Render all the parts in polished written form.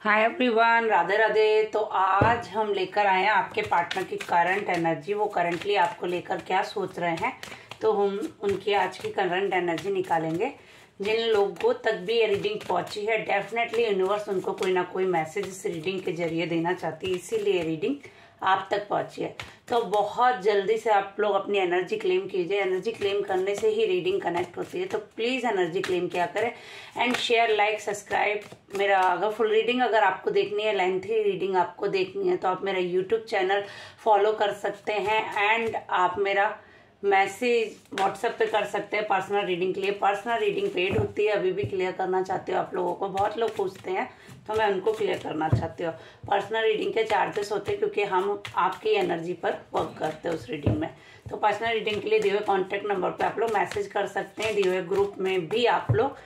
Hi everyone, Radhe Radhe. तो आज हम लेकर आए हैं आपके पार्टनर की करंट एनर्जी। वो करंटली आपको लेकर क्या सोच रहे हैं, तो हम उनकी आज की करंट एनर्जी निकालेंगे। जिन लोगों तक भी ये रीडिंग पहुंची है, डेफिनेटली यूनिवर्स उनको कोई ना कोई मैसेज इस रीडिंग के जरिए देना चाहती है, इसीलिए रीडिंग आप तक पहुंची है। तो बहुत जल्दी से आप लोग अपनी एनर्जी क्लेम कीजिए। एनर्जी क्लेम करने से ही रीडिंग कनेक्ट होती है, तो प्लीज एनर्जी क्लेम किया करें एंड शेयर, लाइक, सब्सक्राइब। मेरा अगर फुल रीडिंग अगर आपको देखनी है, लेंथी रीडिंग आपको देखनी है, तो आप मेरा यूट्यूब चैनल फॉलो कर सकते हैं एंड आप मेरा मैसेज व्हाट्सएप पे कर सकते हैं पर्सनल रीडिंग के लिए। पर्सनल रीडिंग पेड होती है, अभी भी क्लियर करना चाहते हो आप लोगों को, बहुत लोग पूछते हैं तो मैं उनको क्लियर करना चाहती हूँ। पर्सनल रीडिंग के चार्जेस होते हैं क्योंकि हम आपकी एनर्जी पर वर्क करते हैं उस रीडिंग में। तो पर्सनल रीडिंग के लिए दिए हुए कॉन्टैक्ट नंबर पे आप लोग मैसेज कर सकते हैं। दिए हुए ग्रुप में भी आप लोग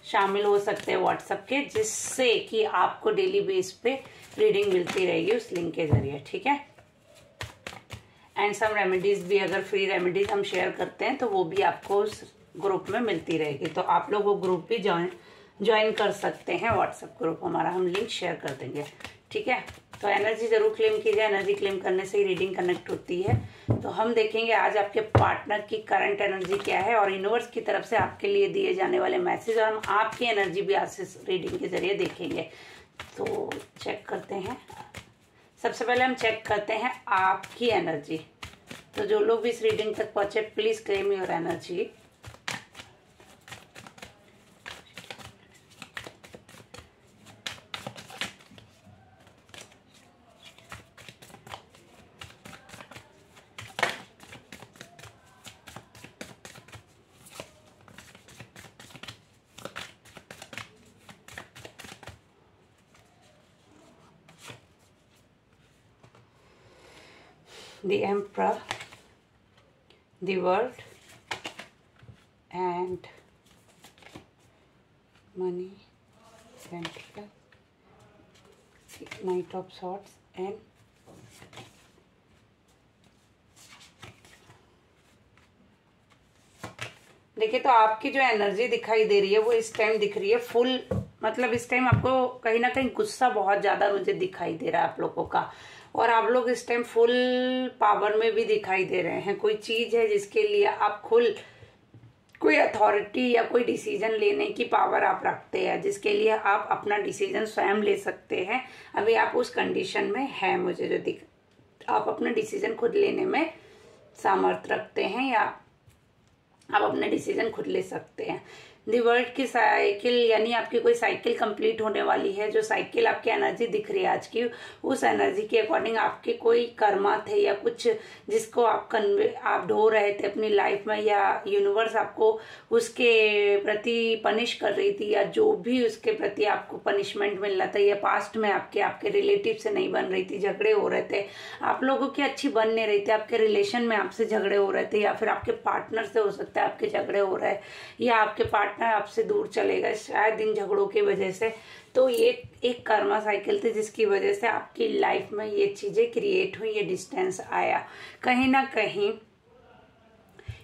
शामिल हो सकते हैं व्हाट्सएप के, जिससे कि आपको डेली बेस पे रीडिंग मिलती रहेगी उस लिंक के जरिए, ठीक है। एंड सम रेमेडीज भी, अगर फ्री रेमेडीज हम शेयर करते हैं तो वो भी आपको उस ग्रुप में मिलती रहेगी। तो आप लोग वो ग्रुप भी ज्वाइन कर सकते हैं, व्हाट्सएप ग्रुप हमारा, हम लिंक शेयर कर देंगे, ठीक है। तो एनर्जी जरूर क्लेम कीजिए, एनर्जी क्लेम करने से ही रीडिंग कनेक्ट होती है। तो हम देखेंगे आज आपके पार्टनर की करंट एनर्जी क्या है और यूनिवर्स की तरफ से आपके लिए दिए जाने वाले मैसेज, और हम आपकी एनर्जी भी आज से रीडिंग के जरिए देखेंगे। तो चेक करते हैं। सबसे पहले हम चेक करते हैं आपकी एनर्जी। तो जो लोग भी इस रीडिंग तक पहुंचे, please claim your energy. The Emperor, the World, and Money, Pentacle, Knight of Swords, and देखिए, तो आपकी जो एनर्जी दिखाई दे रही है वो इस टाइम दिख रही है फुल, मतलब इस टाइम आपको कहीं ना कहीं गुस्सा बहुत ज्यादा मुझे दिखाई दे रहा है आप लोगों का, और आप लोग इस टाइम फुल पावर में भी दिखाई दे रहे हैं। कोई चीज है जिसके लिए आप कोई अथॉरिटी या कोई डिसीजन लेने की पावर आप रखते हैं, जिसके लिए आप अपना डिसीजन स्वयं ले सकते हैं। अभी आप उस कंडीशन में है, मुझे जो आप अपना डिसीजन खुद लेने में सामर्थ्य रखते हैं, या आप अपने डिसीजन खुद ले सकते हैं। दी वर्ल्ड की साइकिल, यानी आपकी कोई साइकिल कंप्लीट होने वाली है। जो साइकिल आपकी एनर्जी दिख रही है आज की, उस एनर्जी के अकॉर्डिंग आपके कोई कर्मा थे या कुछ जिसको आप ढो रहे थे अपनी लाइफ में, या यूनिवर्स आपको उसके प्रति पनिश कर रही थी, या जो भी उसके प्रति आपको पनिशमेंट मिल रहा था, या पास्ट में आपके रिलेटिव से नहीं बन रही थी, झगड़े हो रहे थे, आप लोगों की अच्छी बन नहीं रही थी, आपके रिलेशन में आपसे झगड़े हो रहे थे, या फिर आपके पार्टनर से हो सकता है आपके झगड़े हो रहे हैं, या आपके पार्टनर आपसे दूर चले गए शायद इन झगड़ों की वजह से। तो ये एक कर्मा साइकिल थी जिसकी वजह से आपकी लाइफ में ये चीजें क्रिएट हुई, ये डिस्टेंस आया। कहीं ना कहीं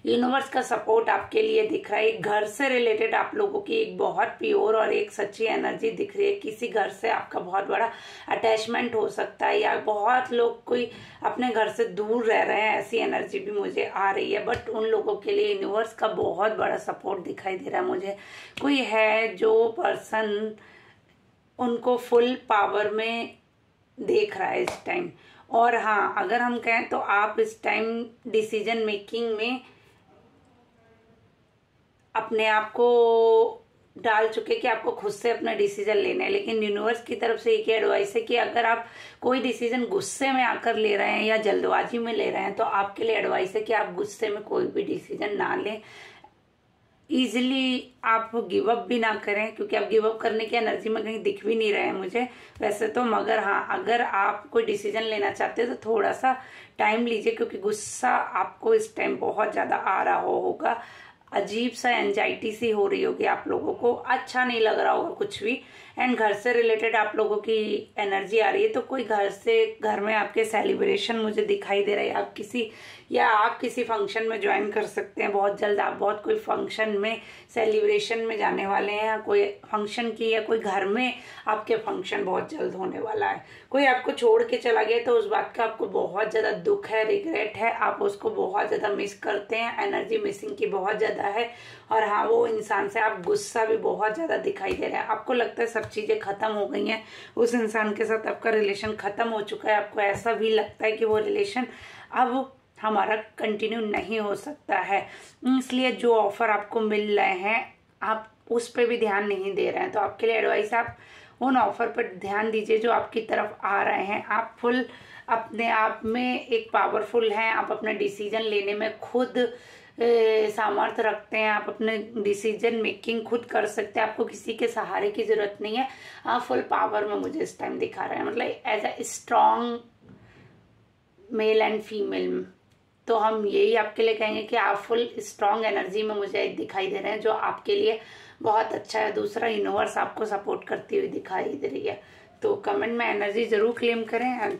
यूनिवर्स का सपोर्ट आपके लिए दिख रहा है। घर से रिलेटेड आप लोगों की एक बहुत प्योर और एक सच्ची एनर्जी दिख रही है। किसी घर से आपका बहुत बड़ा अटैचमेंट हो सकता है, या बहुत लोग कोई अपने घर से दूर रह रहे हैं, ऐसी एनर्जी भी मुझे आ रही है। बट उन लोगों के लिए यूनिवर्स का बहुत बड़ा सपोर्ट दिखाई दे रहा है मुझे। कोई है जो पर्सन उनको फुल पावर में देख रहा है इस टाइम। और हाँ, अगर हम कहें तो आप इस टाइम डिसीजन मेकिंग में अपने आप को डाल चुके कि आपको खुद से अपना डिसीजन लेना है। लेकिन यूनिवर्स की तरफ से एक एडवाइस है कि अगर आप कोई डिसीजन गुस्से में आकर ले रहे हैं या जल्दबाजी में ले रहे हैं, तो आपके लिए एडवाइस है कि आप गुस्से में कोई भी डिसीजन ना लें। इजिली आप गिव अप भी ना करें, क्योंकि आप गिव अप करने की एनर्जी में कहीं दिख भी नहीं रहे हैं मुझे वैसे तो। मगर हाँ, अगर आप कोई डिसीजन लेना चाहते हैं तो थोड़ा सा टाइम लीजिए, क्योंकि गुस्सा आपको इस टाइम बहुत ज्यादा आ रहा होगा। अजीब सा एंजाइटी सी हो रही होगी आप लोगों को, अच्छा नहीं लग रहा होगा कुछ भी। एंड घर से रिलेटेड आप लोगों की एनर्जी आ रही है, तो कोई घर में आपके सेलिब्रेशन मुझे दिखाई दे रहा है। आप किसी फंक्शन में ज्वाइन कर सकते हैं बहुत जल्द। आप बहुत कोई फंक्शन में सेलिब्रेशन में जाने वाले हैं, या कोई फंक्शन की, या कोई घर में आपके फंक्शन बहुत जल्द होने वाला है। कोई आपको छोड़ के चला गया तो उस बात का आपको बहुत ज्यादा दुख है, रिग्रेट है, आप उसको बहुत ज्यादा मिस करते हैं, एनर्जी मिसिंग की बहुत ज्यादा है। और हाँ, वो इंसान से आप गुस्सा भी बहुत ज्यादा दिखाई दे रहा है। आपको लगता है सब चीजें खत्म हो गई हैं, उस इंसान के साथ आपका रिलेशन खत्म हो चुका है। आपको ऐसा भी लगता है कि वो रिलेशन अब हमारा कंटिन्यू नहीं हो सकता है। इसलिए जो ऑफर आपको मिल रहे हैं आप उस पर भी ध्यान नहीं दे रहे हैं। तो आपके लिए एडवाइस, आप उन ऑफर पर ध्यान दीजिए जो आपकी तरफ आ रहे हैं। आप फुल अपने आप में एक पावरफुल हैं, आप अपने डिसीजन लेने में खुद सामर्थ्य रखते हैं, आप अपने डिसीजन मेकिंग खुद कर सकते हैं, आपको किसी के सहारे की जरूरत नहीं है। आप फुल पावर में मुझे इस टाइम दिखा रहे हैं, मतलब as a strong male and female. तो हम यही आपके लिए कहेंगे कि आप फुल स्ट्रॉन्ग एनर्जी में मुझे दिखाई दे रहे हैं, जो आपके लिए बहुत अच्छा है। दूसरा, यूनिवर्स आपको सपोर्ट करती हुई दिखाई दे रही है। तो कमेंट में एनर्जी जरूर क्लेम करें,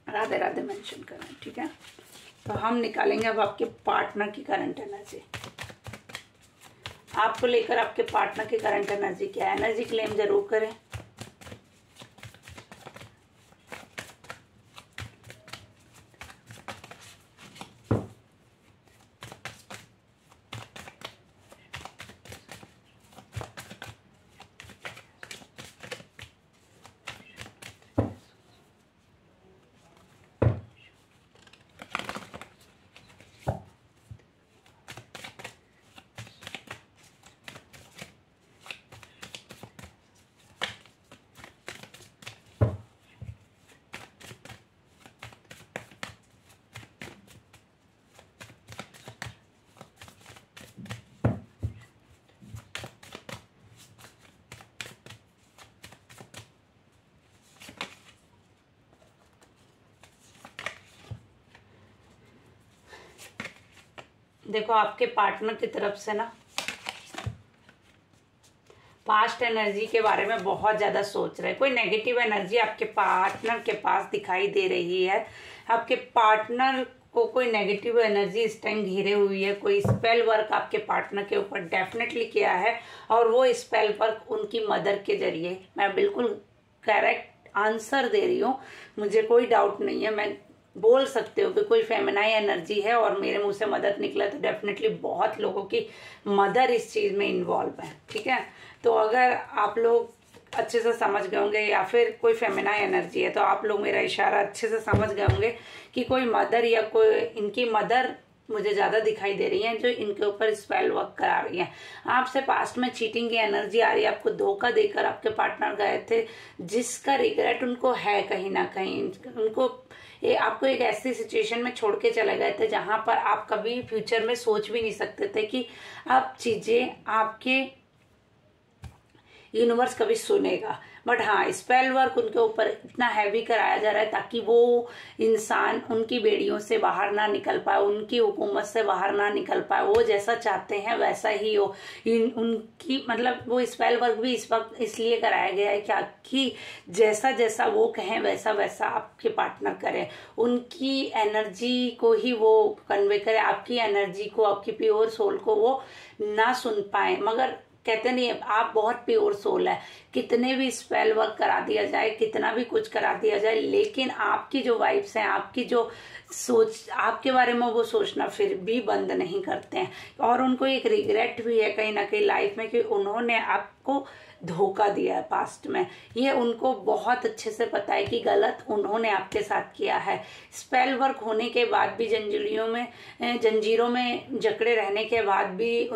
राधे राधे मेंशन करें, ठीक है। तो हम निकालेंगे अब आपके पार्टनर की करंट एनर्जी। आपको लेकर आपके पार्टनर की करंट एनर्जी क्या है, एनर्जी क्लेम जरूर करें। देखो, आपके पार्टनर की तरफ से ना पास्ट एनर्जी के बारे में बहुत ज्यादा सोच रहे हैं। कोई नेगेटिव एनर्जी आपके पार्टनर के पास दिखाई दे रही है। आपके पार्टनर को कोई नेगेटिव एनर्जी इस टाइम घेरे हुई है। कोई स्पेल वर्क आपके पार्टनर के ऊपर डेफिनेटली किया है, और वो स्पेल वर्क उनकी मदर के जरिए, मैं बिल्कुल करेक्ट आंसर दे रही हूँ, मुझे कोई डाउट नहीं है। मैं बोल सकते हो कि कोई फेमिनाइन एनर्जी है और मेरे मुंह से मदर निकला, तो डेफिनेटली बहुत लोगों की मदर इस चीज में इन्वॉल्व है, ठीक है। तो अगर आप लोग अच्छे से समझ गए होंगे, या फिर कोई फेमिनाइन एनर्जी है, तो आप लोग मेरा इशारा अच्छे से समझ गए होंगे कि कोई मदर या कोई इनकी मदर मुझे ज्यादा दिखाई दे रही है, जो इनके ऊपर स्पेल वर्क करा रही है। आपसे पास्ट में चीटिंग की एनर्जी आ रही है, आपको धोखा देकर आपके पार्टनर गए थे, जिसका रिग्रेट उनको है कहीं ना कहीं। उनको आपको एक ऐसी सिचुएशन में छोड़ के चले गए थे जहां पर आप कभी फ्यूचर में सोच भी नहीं सकते थे कि आप चीजें आपके यूनिवर्स कभी सुनेगा। बट हाँ, स्पेल वर्क उनके ऊपर इतना हैवी कराया जा रहा है ताकि वो इंसान उनकी बेड़ियों से बाहर ना निकल पाए, उनकी हुकूमत से बाहर ना निकल पाए। वो जैसा चाहते हैं वैसा ही हो। उनकी मतलब वो स्पेल वर्क भी इस वक्त इसलिए कराया गया है कि जैसा जैसा वो कहें वैसा वैसा आपके पार्टनर करें। उनकी एनर्जी को ही वो कन्वे करे, आपकी एनर्जी को, आपकी प्योर सोल को वो ना सुन पाए। मगर कहते नहीं, आप बहुत प्योर सोल है, कितने भी स्पेल वर्क करा दिया जाए, कितना भी कुछ करा दिया जाए, लेकिन आपकी जो वाइब्स हैं, आपकी जो सोच, आपके बारे में वो सोचना फिर भी बंद नहीं करते हैं। और उनको एक रिग्रेट भी है कहीं ना कहीं लाइफ में कि उन्होंने आपको धोखा दिया है पास्ट में। ये उनको बहुत अच्छे से पता है कि गलत उन्होंने आपके साथ किया है। स्पेल वर्क होने के बाद भी, जंजीरों में जकड़े रहने के बाद भी,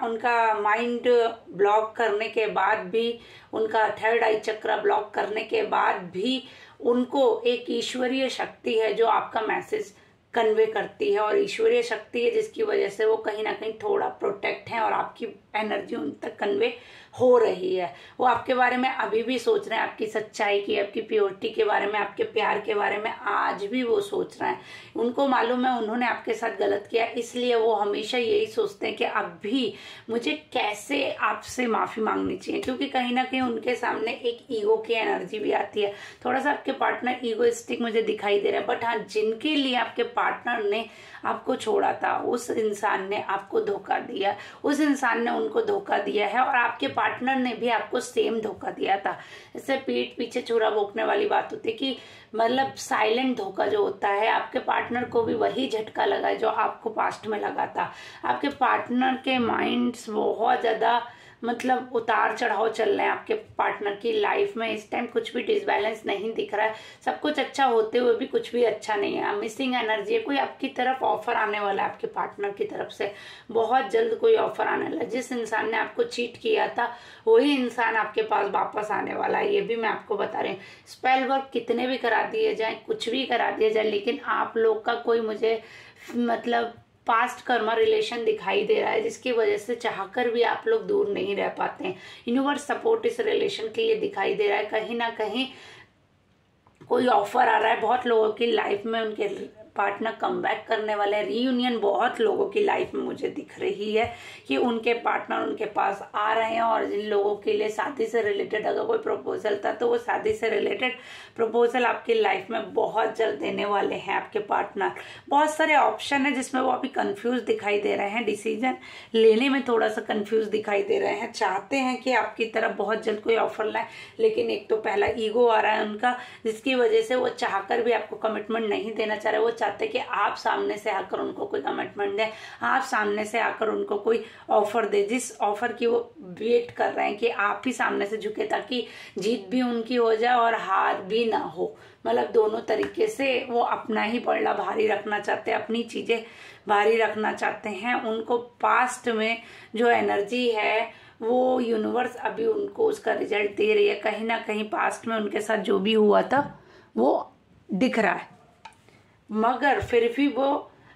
उनका माइंड ब्लॉक करने के बाद भी, उनका थर्ड आई चक्र ब्लॉक करने के बाद भी, उनको एक ईश्वरीय शक्ति है जो आपका मैसेज कन्वे करती है और ईश्वरीय शक्ति है, जिसकी वजह से वो कहीं ना कहीं थोड़ा प्रोटेक्ट है और आपकी एनर्जी उन तक कन्वे हो रही है। वो आपके बारे में अभी भी सोच रहे हैं, आपकी सच्चाई की, आपकी प्योरिटी के बारे में, आपके प्यार के बारे में आज भी वो सोच रहे हैं। उनको मालूम है उन्होंने आपके साथ गलत किया, इसलिए वो हमेशा यही सोचते हैं कि अब भी मुझे कैसे आपसे माफी मांगनी चाहिए, क्योंकि कहीं ना कहीं उनके सामने एक ईगो की एनर्जी भी आती है। थोड़ा सा आपके पार्टनर ईगोइस्टिक मुझे दिखाई दे रहा है, बट हाँ, जिनके लिए आपके पार्टनर ने आपको छोड़ा था, उस इंसान ने आपको धोखा दिया, उस इंसान ने उनको धोखा दिया है और आपके पार्टनर ने भी आपको सेम धोखा दिया था। इससे पीठ पीछे छुरा भोंकने वाली बात होती है कि मतलब साइलेंट धोखा जो होता है, आपके पार्टनर को भी वही झटका लगा है जो आपको पास्ट में लगा था। आपके पार्टनर के माइंड्स बहुत ज्यादा मतलब उतार चढ़ाव चल रहे हैं आपके पार्टनर की लाइफ में। इस टाइम कुछ भी डिसबैलेंस नहीं दिख रहा है, सब कुछ अच्छा होते हुए भी कुछ भी अच्छा नहीं है। मिसिंग एनर्जी है, कोई आपकी तरफ ऑफर आने वाला है, आपके पार्टनर की तरफ से बहुत जल्द कोई ऑफर आने वाला है। जिस इंसान ने आपको चीट किया था वही इंसान आपके पास वापस आने वाला है, ये भी मैं आपको बता रही हूँ। स्पेल वर्क कितने भी करा दिए जाए, कुछ भी करा दिया जाए, लेकिन आप लोग का कोई मुझे मतलब पास्ट कर्मा रिलेशन दिखाई दे रहा है, जिसकी वजह से चाहकर भी आप लोग दूर नहीं रह पाते हैं। यूनिवर्स सपोर्ट इस रिलेशन के लिए दिखाई दे रहा है। कहीं ना कहीं कोई ऑफर आ रहा है, बहुत लोगों की लाइफ में उनके पार्टनर कम बैक करने वाले हैं। रीयूनियन बहुत लोगों की लाइफ में मुझे दिख रही है कि उनके पार्टनर उनके पास आ रहे हैं, और जिन लोगों के लिए शादी से रिलेटेड अगर कोई प्रपोजल था तो वो शादी से रिलेटेड प्रपोजल आपकी लाइफ में बहुत जल्द देने वाले हैं आपके पार्टनर। बहुत सारे ऑप्शन है जिसमें वो अभी कंफ्यूज दिखाई दे रहे हैं, डिसीजन लेने में थोड़ा सा कंफ्यूज दिखाई दे रहे हैं। चाहते हैं कि आपकी तरफ बहुत जल्द कोई ऑफर लाए, लेकिन एक तो पहला ईगो आ रहा है उनका, जिसकी वजह से वो चाहकर भी आपको कमिटमेंट नहीं देना चाह रहे। वो चाहते कि आप सामने से आकर उनको कोई कमिटमेंट दें, आप सामने से आकर उनको कोई ऑफर दे, जिस ऑफर की वो वेट कर रहे हैं कि आप ही सामने से झुके, ताकि जीत भी उनकी हो जाए और हार भी ना हो। मतलब दोनों तरीके से वो अपना ही पलड़ा भारी रखना चाहते हैं, अपनी चीजें भारी रखना चाहते हैं। उनको पास्ट में जो एनर्जी है वो यूनिवर्स अभी उनको उसका रिजल्ट दे रही है। कहीं ना कहीं पास्ट में उनके साथ जो भी हुआ था वो दिख रहा है, मगर फिर भी वो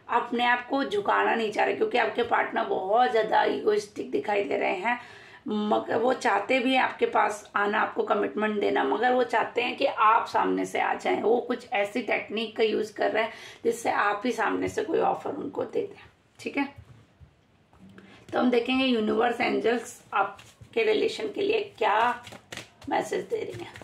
अपने आप को झुकाना नहीं चाह रहे, क्योंकि आपके पार्टनर बहुत ज्यादा इगोइस्टिक दिखाई दे रहे हैं। मगर वो चाहते भी हैं आपके पास आना, आपको कमिटमेंट देना, मगर वो चाहते हैं कि आप सामने से आ जाएं। वो कुछ ऐसी टेक्निक का यूज कर रहे हैं जिससे आप ही सामने से कोई ऑफर उनको दे दें। ठीक है, तो हम देखेंगे यूनिवर्स एंजल्स आपके रिलेशन के लिए क्या मैसेज दे रही हैं।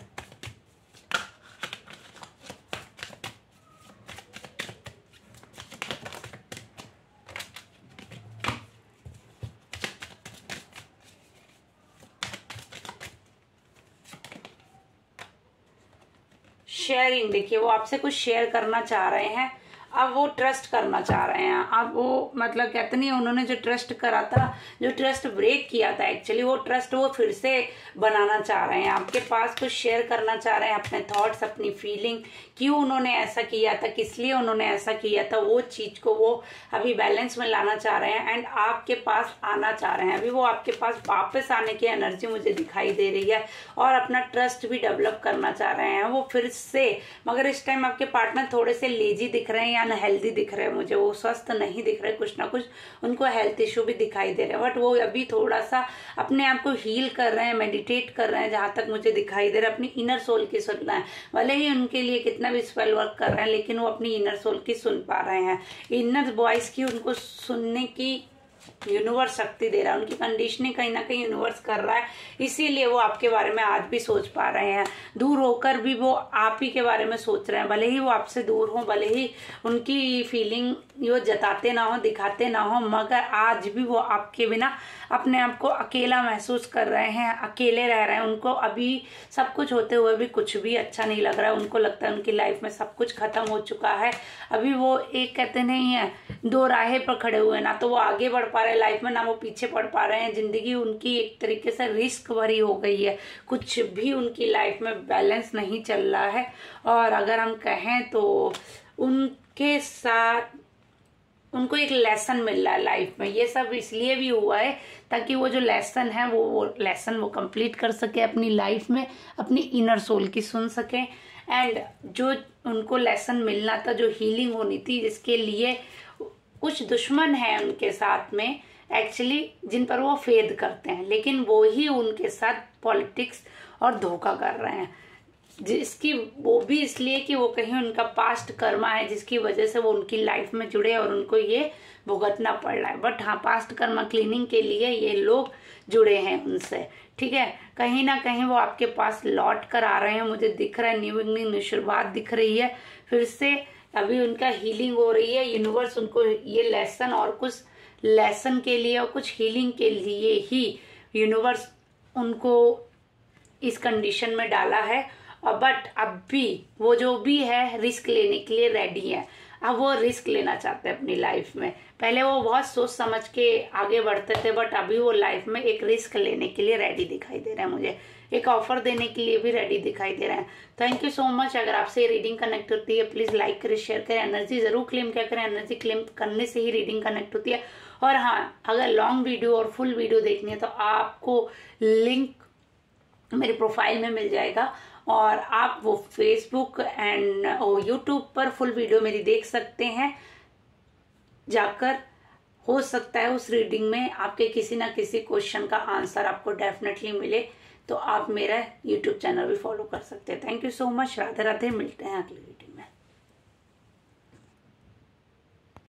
शेयरिंग, देखिए वो आपसे कुछ शेयर करना चाह रहे हैं। अब वो ट्रस्ट करना चाह रहे हैं। अब वो मतलब कहते नहीं, उन्होंने जो ट्रस्ट करा था, जो ट्रस्ट ब्रेक किया था, एक्चुअली वो ट्रस्ट वो फिर से बनाना चाह रहे हैं। आपके पास कुछ शेयर करना चाह रहे हैं, अपने थॉट्स, अपनी फीलिंग, क्यों उन्होंने ऐसा किया था, किस लिए उन्होंने ऐसा किया था, वो चीज को वो अभी बैलेंस में लाना चाह रहे हैं एंड आपके पास आना चाह रहे हैं। अभी वो आपके पास वापस आने की एनर्जी मुझे दिखाई दे रही है और अपना ट्रस्ट भी डेवलप करना चाह रहे हैं वो फिर से। मगर इस टाइम आपके पार्टनर थोड़े से लेजी दिख रहे हैं या अनहेल्दी दिख रहे हैं मुझे, वो स्वस्थ नहीं दिख रहे, कुछ ना कुछ उनको हेल्थ इश्यू भी दिखाई दे रहे हैं। बट वो अभी थोड़ा सा अपने आप को हील कर रहे हैं, मेडिटेट कर रहे हैं, जहां तक मुझे दिखाई दे रहा है। अपनी इनर सोल की सुन रहे हैं, भले ही उनके लिए कितना भी स्पेल वर्क कर रहे हैं, लेकिन वो अपनी इनर सोल की सुन पा रहे हैं। इनर वॉइस की उनको सुनने की यूनिवर्स शक्ति दे रहा है। उनकी कंडीशनिंग कहीं ना कहीं यूनिवर्स कर रहा है, इसीलिए वो आपके बारे में आज भी सोच पा रहे हैं। दूर होकर भी वो आप ही के बारे में सोच रहे हैं, भले ही वो आपसे दूर हो, भले ही उनकी फीलिंग वो जताते ना हो, दिखाते ना हो, मगर आज भी वो आपके बिना अपने आप को अकेला महसूस कर रहे हैं, अकेले रह रहे हैं। उनको अभी सब कुछ होते हुए भी कुछ भी अच्छा नहीं लग रहा है। उनको लगता है उनकी लाइफ में सब कुछ खत्म हो चुका है। अभी वो एक कहते नहीं है, दो राहें पर खड़े हुए, ना तो वो आगे बढ़ पा रहे लाइफ में, ना वो पीछे बढ़ पा रहे हैं। जिंदगी उनकी एक तरीके से रिस्क भरी हो गई है, कुछ भी उनकी लाइफ में बैलेंस नहीं चल रहा है। और अगर हम कहें तो उनके साथ उनको एक लेसन मिल रहा है लाइफ में। ये सब इसलिए भी हुआ है ताकि वो जो लेसन है वो लेसन वो कंप्लीट कर सके अपनी लाइफ में, अपनी इनर सोल की सुन सके। एंड जो उनको लेसन मिलना था, जो हीलिंग होनी थी, जिसके लिए कुछ दुश्मन है उनके साथ में एक्चुअली, जिन पर वो फेद करते हैं, लेकिन वो ही उनके साथ पॉलिटिक्स और धोखा कर रहे हैं, जिसकी वो भी इसलिए कि वो कहीं उनका पास्ट कर्मा है जिसकी वजह से वो उनकी लाइफ में जुड़े और उनको ये भुगतना पड़ रहा है। बट हाँ, पास्ट कर्मा क्लीनिंग के लिए ये लोग जुड़े हैं उनसे, ठीक है। कहीं ना कहीं वो आपके पास लौट कर आ रहे हैं, मुझे दिख रहा है, न्यू बिगनिंग, न्यू शुरुआत दिख रही है। फिर से अभी उनका हीलिंग हो रही है। यूनिवर्स उनको ये लेसन और कुछ लेसन के लिए और कुछ हीलिंग के लिए ही यूनिवर्स उनको इस कंडीशन में डाला है। और बट अब भी वो जो भी है रिस्क लेने के लिए रेडी है। अब वो रिस्क लेना चाहते हैं अपनी लाइफ में। पहले वो बहुत सोच समझ के आगे बढ़ते थे, बट अभी वो लाइफ में एक रिस्क लेने के लिए रेडी दिखाई दे रहे हैं मुझे, एक ऑफर देने के लिए भी रेडी दिखाई दे रहे हैं। Thank you so much. अगर आपसे ये रीडिंग कनेक्ट होती है प्लीज लाइक करें, शेयर करें, एनर्जी जरूर क्लेम क्या करें। एनर्जी क्लेम करने से ही रीडिंग कनेक्ट होती है। और हाँ, अगर लॉन्ग वीडियो और फुल वीडियो देखनी है तो आपको लिंक मेरे प्रोफाइल में मिल जाएगा और आप वो फेसबुक एंड यूट्यूब पर फुल वीडियो मेरी देख सकते हैं जाकर। हो सकता है उस रीडिंग में आपके किसी ना किसी क्वेश्चन का आंसर आपको डेफिनेटली मिले, तो आप मेरा यूट्यूब चैनल भी फॉलो कर सकते हैं। Thank you so much. Radhe Radhe, मिलते हैं अगली वीडियो।